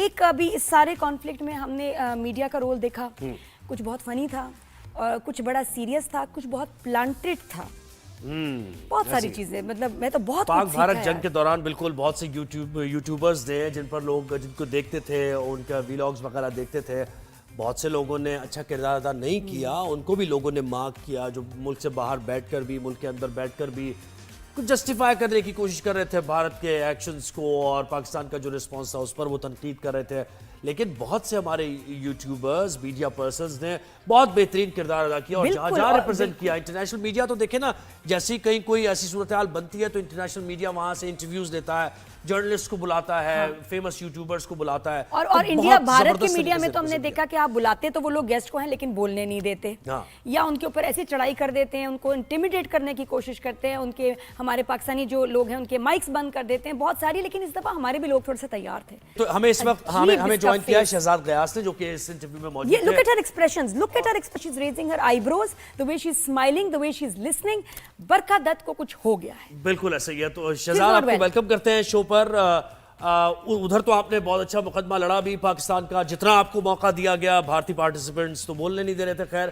एक अभी इस सारे कॉन्फ्लिक्ट में हमने मीडिया का रोल देखा, कुछ बहुत फनी था और कुछ बड़ा सीरियस था, कुछ बहुत प्लांटेड था, बहुत सारी चीजें। मतलब मैं तो बहुत पाक कुछ भारत सीखा जंग यार। के दौरान बिल्कुल बहुत से यूट्यूबर्स थे जिन पर लोग जिनको देखते थे, उनका वीलॉग्स वगैरह देखते थे। बहुत से लोगों ने अच्छा किरदार अदा नहीं किया, उनको भी लोगों ने मार्क किया, जो मुल्क से बाहर बैठकर भी, मुल्क के अंदर बैठकर भी कुछ जस्टिफाई करने की कोशिश कर रहे थे भारत के एक्शंस को, और पाकिस्तान का जो रिस्पांस था उस पर वो तनकीद कर रहे थे। लेकिन बहुत से हमारे यूट्यूबर्स, मीडिया पर्सन्स ने बहुत बेहतरीन किरदार अदा किया और जहाँ जहाँ रिप्रेजेंट किया। इंटरनेशनल मीडिया तो देखे ना, जैसे ही कहीं कोई ऐसी सूरत हाल बनती है तो इंटरनेशनल मीडिया वहाँ से इंटरव्यूज देता है, जर्नलिस्ट को बुलाता है, फेमस यूट्यूबर्स को बुलाता है। और तो इंडिया, बहुत भारत के जबरदस्त मीडिया में तरीके तो हमने से देखा कि आप बुलाते तो वो लोग गेस्ट को हैं लेकिन बोलने नहीं देते, या उनके ऊपर ऐसी चढ़ाई कर देते हैं, उनको इंटिमिडेट करने की कोशिश करते हैं, उनके हमारे पाकिस्तानी जो लोग हैं उनके माइक्स बंद कर देते हैं, बहुत सारी। लेकिन इस दफा हमारे भी लोग थोड़े से तैयार थे। तो हमें इस वक्त हमें ज्वाइन किया है शहजाद गयास ने, जो कि इस इंटरव्यू में मौजूद है। Look at her expressions, look at her expressions, she is raising her eyebrows, the way she is smiling, the way she is listening. Barkha Dutt को कुछ हो गया है। बिल्कुल ऐसा ही है। तो शहजाद, आपको वेलकम करते हैं शो पर। उधर तो आपने बहुत अच्छा मुकदमा लड़ा भी पाकिस्तान का, जितना आपको मौका दिया गया भारतीय पार्टिसिपेंट्स तो बोलने नहीं दे रहे थे। खैर,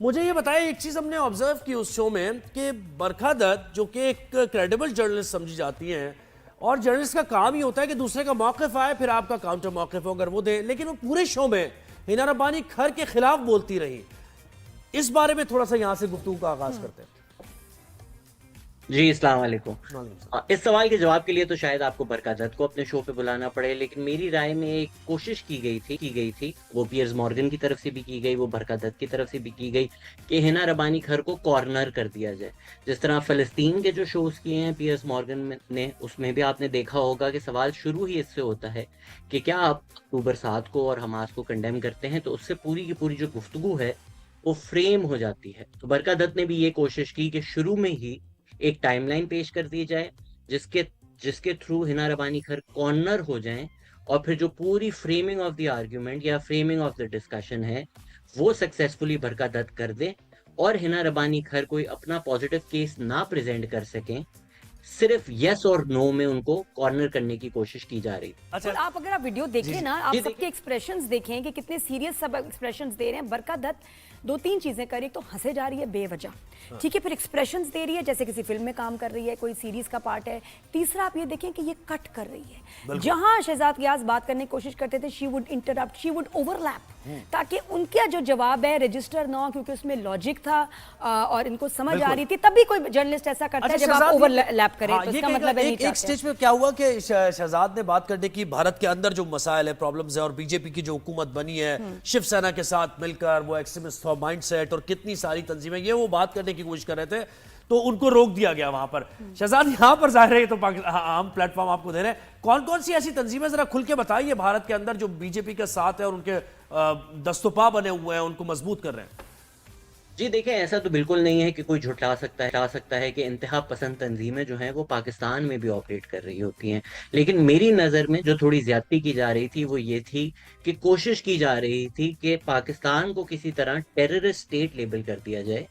मुझे ये बताइए, एक चीज हमने ऑब्जर्व की उस शो में कि बरखा दत्त, जो कि एक क्रेडिबल जर्नलिस्ट समझी जाती हैं, और जर्नलिस्ट का काम ही होता है कि दूसरे का मौक़िफ़ आए फिर आपका काउंटर मौक़िफ़ हो अगर वो दे, लेकिन वो पूरे शो में हिना रब्बानी खर के खिलाफ बोलती रही। इस बारे में थोड़ा सा यहाँ से गुफ्तगू का आगाज करते हैं। जी, अस्सलाम वालेकुम। इस सवाल के जवाब के लिए तो शायद आपको बरखा दत्त को अपने शो पे बुलाना पड़े, लेकिन मेरी राय में एक कोशिश की गई थी, वो पियर्स मॉर्गन की तरफ से भी की गई, वो बरखा दत्त की तरफ से भी की गई, कि हिना रब्बानी खर को कॉर्नर कर दिया जाए। जिस तरह फ़लस्तीन के जो शोज़ किए हैं पियर्स मॉर्गन ने, उसमें भी आपने देखा होगा कि सवाल शुरू ही इससे होता है कि क्या आप अक्टूबर 7 को और हमास को कंडेम करते हैं, तो उससे पूरी की पूरी जो गुफ्तगू है वो फ्रेम हो जाती है। तो बरखा दत्त ने भी ये कोशिश की कि शुरू में ही एक टाइमलाइन पेश कर दी जाए जिसके थ्रू हिना रब्बानी खर कॉर्नर हो जाएं, और फिर जो पूरी फ्रेमिंग ऑफ द आर्ग्यूमेंट या फ्रेमिंग ऑफ द डिस्कशन है वो सक्सेसफुली बरखा दत्त कर दे, और हिना रब्बानी खर कोई अपना पॉजिटिव केस ना प्रेजेंट कर सकें, सिर्फ यस और नो में उनको कॉर्नर करने की कोशिश की जा रही। अच्छा, आप अगर आप वीडियो देखें ना, आप सबके एक्सप्रेशंस देखें कि कितने सीरियस सब एक्सप्रेशंस दे रहे हैं। बरखा दत्त दो तीन चीजें कर रही है, तो हंसे जा रही है बेवजह, ठीक है, फिर एक्सप्रेशंस दे रही है जैसे किसी फिल्म में काम कर रही है, कोई सीरीज का पार्ट है। तीसरा आप ये देखें कि ये कट कर रही है, जहां शहजाद गयास बात करने की कोशिश करते थे, she would interrupt, she would overlap, ताकि उनका जो जवाब है रजिस्टर ना हो, क्योंकि उसमें लॉजिक था और इनको समझ आ रही थी। तभी कोई जर्नलिस्ट ऐसा करता है जब आप ओवरलैप करें, तो इसका मतलब है एक स्टेज पे क्या हुआ कि शहजाद ने बात करने की भारत के अंदर जो मसाइल है, प्रॉब्लम्स है, और बीजेपी की जो हुकूमत बनी है शिवसेना के साथ मिलकर, वो एक्सट्रीमिस्ट माइंडसेट और कितनी सारी तंजीमें, ये वो बात करने की कोशिश कर रहे थे, तो उनको रोक दिया गया वहां पर। शहजाद, यहां पर जाहिर है तो हम प्लेटफॉर्म आपको दे रहे हैं, कौन कौन सी ऐसी तंजीमें जरा खुल के बताइए भारत के अंदर जो बीजेपी के साथ है और उनके दस्तोपा बने हुए हैं, उनको मजबूत कर रहे हैं। जी देखें, ऐसा तो बिल्कुल नहीं है कि कोई झुठला सकता है कि इंतहा पसंद तंजीमें जो हैं वो पाकिस्तान में भी ऑपरेट कर रही होती हैं। लेकिन मेरी नज़र में जो थोड़ी ज्यादती की जा रही थी वो ये थी कि कोशिश की जा रही थी कि पाकिस्तान को किसी तरह टेररिस्ट स्टेट लेबल कर दिया जाए,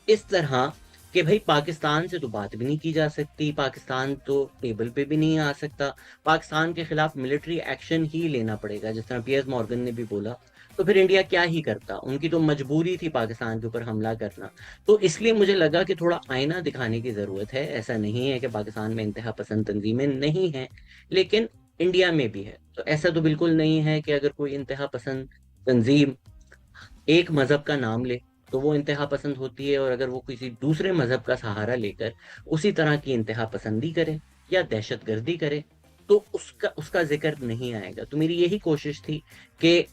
इस तरह कि भाई पाकिस्तान से तो बात भी नहीं की जा सकती, पाकिस्तान तो टेबल पे भी नहीं आ सकता, पाकिस्तान के खिलाफ मिलिट्री एक्शन ही लेना पड़ेगा, जिस तरह पियर्स मॉर्गन ने भी बोला। तो फिर इंडिया क्या ही करता, उनकी तो मजबूरी थी पाकिस्तान के ऊपर हमला करना। तो इसलिए मुझे लगा कि थोड़ा आईना दिखाने की ज़रूरत है। ऐसा नहीं है कि पाकिस्तान में इंतहा पसंद तंजीमें नहीं हैं, लेकिन इंडिया में भी है। तो ऐसा तो बिल्कुल नहीं है कि अगर कोई इंतहा पसंद तंजीम एक मज़हब का नाम ले तो वो इंतहा पसंद होती है, और अगर वो किसी दूसरे मज़हब का सहारा लेकर उसी तरह की इंतहा पसंदी करे या दहशत गर्दी करे तो उसका जिक्र नहीं आएगा। तो मेरी यही कोशिश थी कि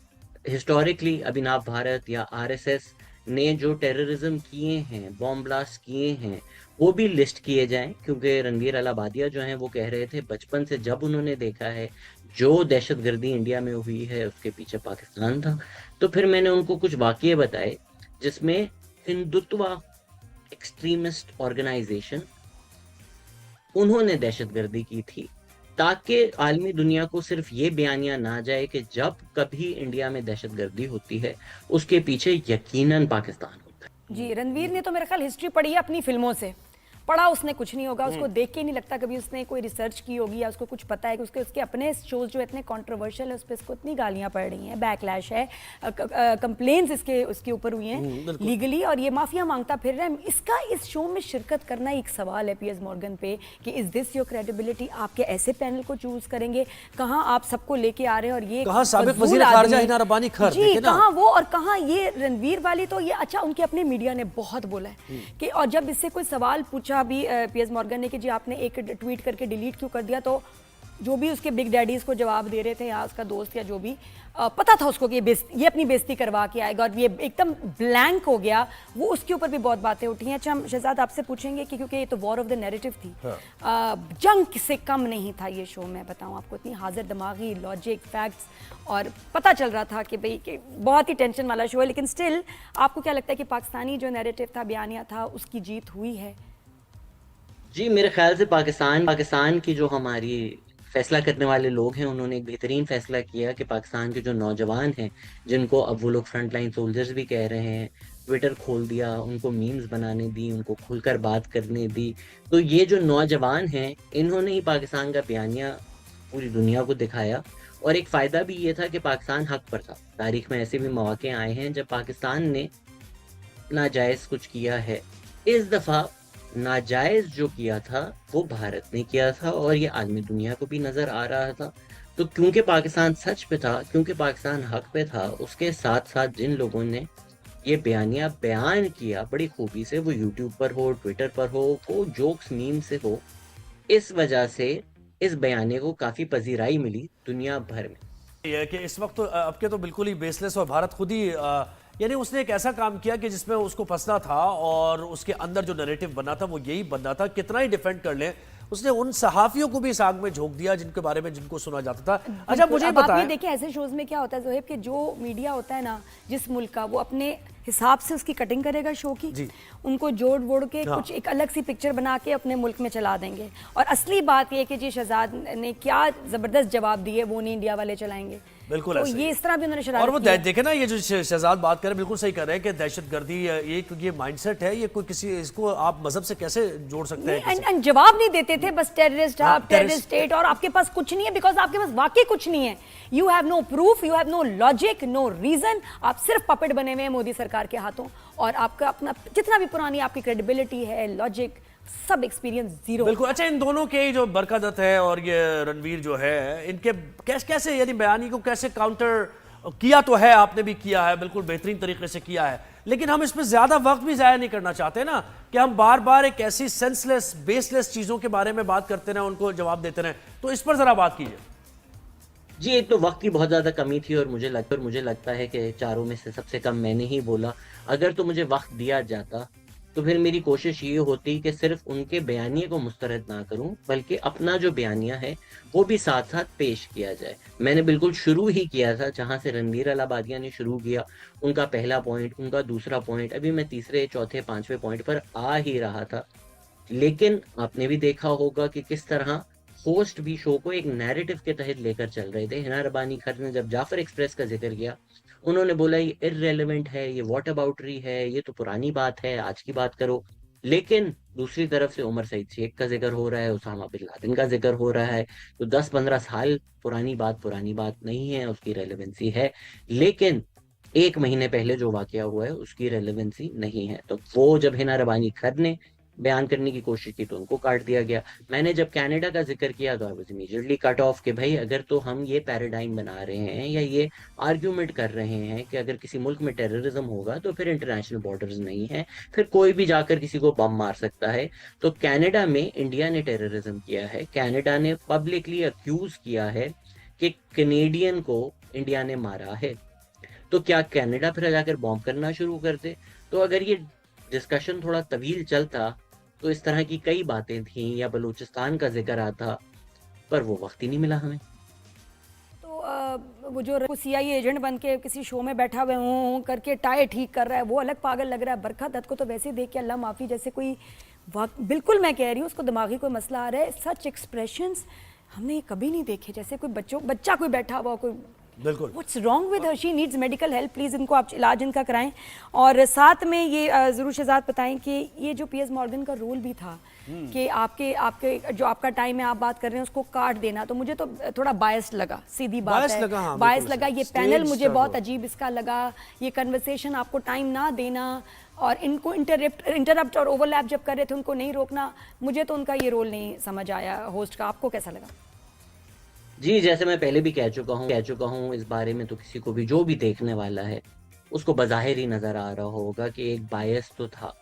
हिस्टोरिकली अभिनव भारत या आरएसएस ने जो टेररिज्म किए हैं, बॉम्ब ब्लास्ट किए हैं, वो भी लिस्ट किए जाएं, क्योंकि रणवीर अलाहाबादिया जो हैं वो कह रहे थे बचपन से जब उन्होंने देखा है जो दहशतगर्दी इंडिया में हुई है उसके पीछे पाकिस्तान था। तो फिर मैंने उनको कुछ वाक़ये बताए जिसमें हिंदुत्व एक्सट्रीमिस्ट ऑर्गेनाइजेशन उन्होंने दहशतगर्दी की थी, ताकि आलमी दुनिया को सिर्फ ये बयानिया ना जाए कि जब कभी इंडिया में दहशतगर्दी होती है उसके पीछे यकीनन पाकिस्तान होता है। जी, रणवीर ने तो मेरा ख्याल हिस्ट्री पढ़ी है अपनी फिल्मों से। पढ़ा उसने कुछ नहीं होगा, उसको देख के नहीं लगता कभी उसने कोई रिसर्च की होगी या उसको कुछ पता है कि उसके अपने शोज जो इतने कंट्रोवर्शियल है उस पर इसको इतनी गालियां पड़ रही हैं, बैकलैश है, कंप्लेन्स उसके ऊपर हुई हैं लीगली, और ये माफिया मांगता फिर रहा है। इसका इस शो में शिरकत करना एक सवाल है पियर्स मॉर्गन पे कि इज दिस योर क्रेडिबिलिटी? आपके ऐसे पैनल को चूज करेंगे? कहाँ आप सबको लेके आ रहे हैं? और ये कहाँ साबिक फजूल वज़ीर ख़ारिजा आदमी- हिना रब्बानी खैर, जी, देखिए ना। कहाँ वो और कहाँ ये रणवीर वाली। तो ये अच्छा, उनके अपने मीडिया ने बहुत बोला है कि, और जब इससे कोई सवाल पूछा भी पियर्स मॉर्गन ने कि जी आपने एक ट्वीट करके डिलीट क्यों कर दिया, तो जो भी उसके बिग डैडीज को जवाब दे रहे थे या उसका दोस्त या जो भी, पता था उसको कि ये अपनी बेइज्जती करवा के आएगा, और ये एकदम ब्लैंक हो गया। वो उसके ऊपर भी बहुत बातें उठी हैं। अच्छा, हम शहजाद आपसे पूछेंगे कि क्योंकि ये तो वॉर ऑफ द नैरेटिव थी, जंग से कम नहीं था ये शो। मैं बताऊं आपको, इतनी हाजिर दिमागी, लॉजिक, फैक्ट्स, और पता चल रहा था कि भाई कि बहुत ही टेंशन वाला शो है, लेकिन स्टिल आपको क्या लगता है कि पाकिस्तानी जो नैरेटिव था, बयानिया था, उसकी जीत हुई है? जी, मेरे ख्याल से पाकिस्तान की जो हमारी फैसला करने वाले लोग हैं, उन्होंने एक बेहतरीन फैसला किया कि पाकिस्तान के जो नौजवान हैं, जिनको अब वो लोग फ्रंट लाइन सोल्जर्स भी कह रहे हैं, ट्विटर खोल दिया, उनको मीम्स बनाने दी, उनको खुलकर बात करने दी। तो ये जो नौजवान हैं, इन्होंने ही पाकिस्तान का बयानिया पूरी दुनिया को दिखाया। और एक फ़ायदा भी ये था कि पाकिस्तान हक पर था। तारीख में ऐसे भी मौके आए हैं जब पाकिस्तान ने नाजायज़ कुछ किया है। इस दफ़ा नाजायज जो किया था वो भारत ने किया था, और ये आलमी दुनिया को भी नजर आ रहा था। तो क्योंकि पाकिस्तान सच पे था, क्योंकि पाकिस्तान हक पे था, उसके साथ साथ जिन लोगों ने ये बयानिया बयान किया बड़ी खूबी से, वो यूट्यूब पर हो, ट्विटर पर हो, वो जोक्स मीम से हो, इस वजह से इस बयाने को काफी पजीराई मिली दुनिया भर में। ये है कि इस वक्त तो अब के तो बिल्कुल ही बेसलेस, और भारत खुद ही यानी उसने एक ऐसा काम किया कि जिसमें उसको फंसना था, और उसके अंदर जो नैरेटिव बना था वो यही बनना था। कितना ही डिफेंड कर ले, उसने उन सहाफियों को भी इस आग में झोंक दिया जिनके बारे में जिनको सुना जाता था। अच्छा, मुझे अब आप बताएं, ये देखिए ऐसे शोज में क्या होता है जोहेब, कि जो मीडिया होता है ना जिस मुल्क का, वो अपने हिसाब से उसकी कटिंग करेगा शो की, उनको जोड़ वोड़ के कुछ एक अलग सी पिक्चर बना के अपने मुल्क में चला देंगे। और असली बात ये कि जी शहजाद ने क्या जबरदस्त जवाब दिए, वो नहीं इंडिया वाले चलाएंगे। बिल्कुल तो ऐसे ही। ये इस तरह भी उन्होंने और शरारत वो की है। देखे ना, ये जो शहजाद बात कर रहे हैं बिल्कुल सही कर रहे हैं कि दहशतगर्दी ये माइंडसेट है, ये कोई किसी, इसको आप मजहब से कैसे जोड़ सकते हैं? एंड जवाब नहीं देते थे, बस टेररिस्ट, आप terrorist- टेररिस्ट स्टेट, और आपके पास कुछ नहीं है बिकॉज आपके पास वाकई कुछ नहीं है। You have no proof, you have no logic, no reason. आप सिर्फ पपेट बने हुए हैं मोदी सरकार के हाथों, और आपका अपना जितना भी पुरानी आपकी क्रेडिबिलिटी है, लॉजिक, सब एक्सपीरियंस जीरो। बिल्कुल। अच्छा, इन दोनों के ही जो बरकत है और ये रणवीर जो है, इनके कैसे यानी बयानी को कैसे काउंटर किया, तो है आपने भी किया है, बिल्कुल बेहतरीन तरीके से किया है, लेकिन हम इस पर ज्यादा वक्त भी जाया नहीं करना चाहते ना, कि हम बार बार एक ऐसी सेंसलेस बेसलेस चीजों के बारे में बात करते रहे, उनको जवाब देते रहे। तो इस पर जरा बात कीजिए। जी, एक तो वक्त की बहुत ज़्यादा कमी थी, और मुझे लगता है कि चारों में से सबसे कम मैंने ही बोला। अगर तो मुझे वक्त दिया जाता तो फिर मेरी कोशिश ये होती कि सिर्फ उनके बयानिए को मुस्तरद ना करूं, बल्कि अपना जो बयानिया है वो भी साथ साथ पेश किया जाए। मैंने बिल्कुल शुरू ही किया था जहां से रणवीर अलाहाबादिया ने शुरू किया। उनका पहला पॉइंट, उनका दूसरा पॉइंट, अभी मैं तीसरे, चौथे, पांचवें पॉइंट पर आ ही रहा था। लेकिन आपने भी देखा होगा कि किस तरह होस्ट भी शो को एक नैरेटिव के तहत लेकर चल रहे थे। हिना रब्बानी खर ने जब जाफर एक्सप्रेस का जिक्र किया, उन्होंने बोला ये इररेलेवेंट है, ये व्हाट अबाउटरी है, ये तो पुरानी बात है, आज की बात करो। लेकिन दूसरी तरफ से उमर सईद शेख का जिक्र हो रहा है, उसामा बिन लादेन का जिक्र हो रहा है, तो 10-15 साल पुरानी बात नहीं है, उसकी रेलेवेंसी है। लेकिन 1 महीने पहले जो वाकया हुआ है उसकी रेलेवेंसी नहीं है। तो वो जब हिना रब्बानी खर ने बयान करने की कोशिश की तो उनको काट दिया गया। मैंने जब कनाडा का जिक्र किया तो I was immediately cut off कि भाई अगर तो हम ये पैराडाइम बना रहे हैं या ये आर्ग्यूमेंट कर रहे हैं कि अगर किसी मुल्क में टेररिज्म होगा तो फिर इंटरनेशनल बॉर्डर्स नहीं है, फिर कोई भी जाकर किसी को बम मार सकता है। तो कनाडा में इंडिया ने टेररिज्म किया है, कनाडा ने पब्लिकली अक्यूज किया है कि कनेडियन को इंडिया ने मारा है। तो क्या कनाडा फिर जाकर बॉम्ब करना शुरू कर दे? तो अगर ये डिस्कशन थोड़ा तवील चलता तो इस तरह की कई बातें थीं, या बलूचिस्तान का जिक्र आता, पर वो वक्त ही नहीं मिला हमें। तो वो जो CIA एजेंट बन के किसी शो में बैठा हुआ हूँ करके टाई ठीक कर रहा है, वो अलग पागल लग रहा है। बरखा दत्त को तो वैसे ही देख के अल्लाह माफ़ी जैसे कोई बिल्कुल मैं कह रही हूँ उसको दिमागी कोई मसला आ रहा है। सच एक्सप्रेशंस हमने कभी नहीं देखे, जैसे कोई बच्चा कोई बैठा हुआ, कोई बिल्कुल। What's wrong with her, she needs medical help, please इनको आप इलाज इनका कराएं। और साथ में ये जरूर शहजाद बताएं कि ये जो पीएस मॉर्गन का रोल भी था कि आपके आपके जो आपका टाइम है आप बात कर रहे हैं उसको काट देना, तो मुझे तो थोड़ा बायस्ड लगा, सीधी बात Biased है, लगा, हाँ, बायस बिल्कुल लगा। सही। ये Stage पैनल मुझे था बहुत वो। अजीब इसका लगा, ये कन्वर्सेशन आपको टाइम ना देना और इनको इंटरप्ट और ओवरलैप जब कर रहे थे उनको नहीं रोकना, मुझे तो उनका ये रोल नहीं समझ आया होस्ट का। आपको कैसा लगा? जी, जैसे मैं पहले भी कह चुका हूँ इस बारे में, तो किसी को भी जो भी देखने वाला है उसको बज़ाहिर ही नजर आ रहा होगा कि एक बायस तो था।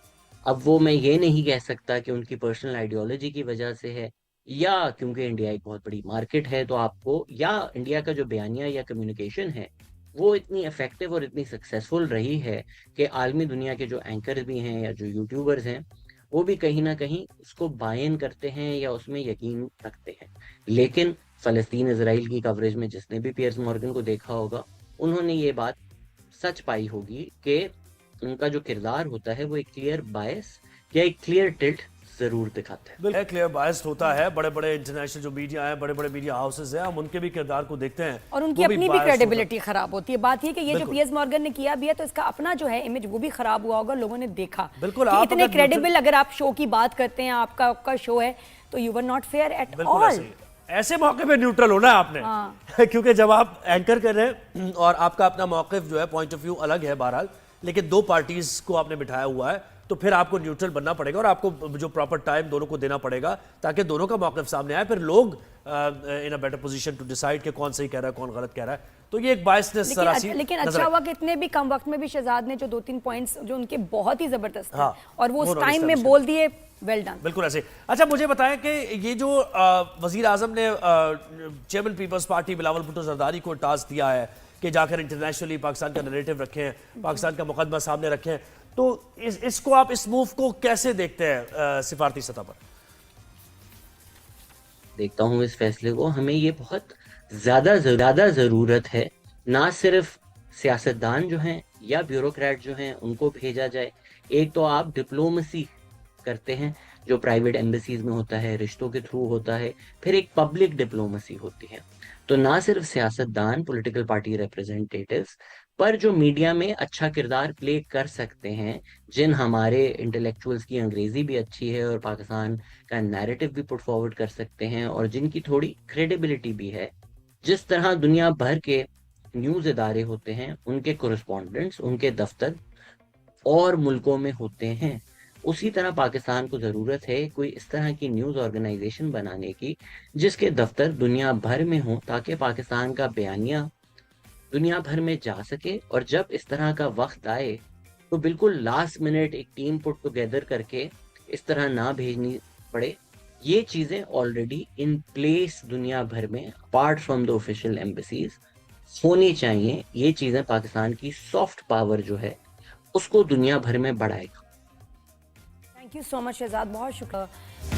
अब वो मैं ये नहीं कह सकता कि उनकी पर्सनल आइडियोलॉजी की वजह से है या क्योंकि इंडिया एक बहुत बड़ी मार्केट है तो आपको, या इंडिया का जो बयानिया या कम्युनिकेशन है वो इतनी इफेक्टिव और इतनी सक्सेसफुल रही है कि आलमी दुनिया के जो एंकर भी हैं या जो यूट्यूबर्स हैं वो भी कहीं ना कहीं उसको बायन करते हैं या उसमें यकीन रखते हैं। लेकिन फ़लस्तीन इसराइल की कवरेज में जिसने भी पियर्स मॉर्गन को देखा होगा उन्होंने ये बात सच पाई होगी कि उनका जो किरदार होता है वो एक क्लियर बायस या एक क्लियर टिल्ट जरूर दिखाता है। बिल्कुल क्लियर बायस्ड होता है। बड़े बड़े इंटरनेशनल जो मीडिया है, बड़े बड़े मीडिया हाउसेज हैं, हम उनके भी किरदार को देखते हैं और उनकी वो अपनी भी biased क्रेडिबिलिटी खराब होती है। बात ये कि ये जो बिल्कुल। पीएस मॉर्गन ने किया भी है तो इसका अपना जो है इमेज वो भी खराब हुआ होगा, लोगों ने देखा बिल्कुल, कि आप इतने अगर क्रेडिबल अगर आप शो की बात करते हैं, आपका शो है, तो you were not fair eight बिल्कुल ऑल। ऐसे ही। ऐसे मौके पे न्यूट्रल होना है आपने क्योंकि जब आप एंकर कर रहे हैं और आपका अपना मौक़िफ़ जो है, पॉइंट ऑफ व्यू अलग है बहरहाल, लेकिन दो पार्टीज को आपने बिठाया हुआ है तो फिर आपको न्यूट्रल बनना पड़ेगा और आपको जो प्रॉपर टाइम दोनों को देना पड़ेगा ताकि दोनों का मौक़िफ़ सामने आए, फिर लोग in a better position to decide कि कौन सही कह रहा है कौन गलत कह रहा है। तो ये एक बायसनेस सरासी लेकिन नजर अच्छा आए। हुआ कि इतने भी कम वक्त में भी शहजाद ने जो 2-3 पॉइंट्स जो उनके बहुत ही जबरदस्त थे हाँ, और वो वो उस टाइम में established बोल दिए, वेल डन। बिल्कुल ऐसे। अच्छा मुझे बताएं कि ये जो वजीर आजम ने chairman peoples party Bilawal Bhutto Zardari को टास्क दिया है कि जाकर इंटरनेशनली पाकिस्तान का नैरेटिव रखें, पाकिस्तान का मुकदमा सामने रखें, तो इसको आप इस मूव को कैसे देखते हैं सिफारती सतह पर? देखता हूँ इस फैसले को, हमें ये बहुत ज्यादा जरूरत है ना सिर्फ सियासतदान जो हैं या ब्यूरोक्रेट जो हैं उनको भेजा जाए। एक तो आप डिप्लोमेसी करते हैं जो प्राइवेट एम्बेसीज में होता है, रिश्तों के थ्रू होता है, फिर एक पब्लिक डिप्लोमेसी होती है। तो ना सिर्फ सियासतदान, पॉलिटिकल पार्टी रिप्रेजेंटेटिव्स, पर जो मीडिया में अच्छा किरदार प्ले कर सकते हैं, जिन हमारे इंटेलेक्चुअल्स की अंग्रेजी भी अच्छी है और पाकिस्तान का नैरेटिव भी पुट फॉरवर्ड कर सकते हैं और जिनकी थोड़ी क्रेडिबिलिटी भी है, जिस तरह दुनिया भर के न्यूज़ इदारे होते हैं उनके कोरेस्पोंडेंट्स, उनके दफ्तर और मुल्कों में होते हैं, उसी तरह पाकिस्तान को ज़रूरत है कोई इस तरह की न्यूज़ ऑर्गेनाइजेशन बनाने की जिसके दफ्तर दुनिया भर में हो ताकि पाकिस्तान का बयानिया दुनिया भर में जा सके। और जब इस तरह का वक्त आए तो बिल्कुल लास्ट मिनट एक टीम पुट टुगेदर करके इस तरह ना भेजनी पड़े। ये चीज़ें ऑलरेडी इन प्लेस दुनिया भर में, apart from the official embassies, होनी चाहिए। ये चीज़ें पाकिस्तान की सॉफ्ट पावर जो है उसको दुनिया भर में बढ़ाएगा। Thank you so much Shahzad, बहुत शुक्रिया।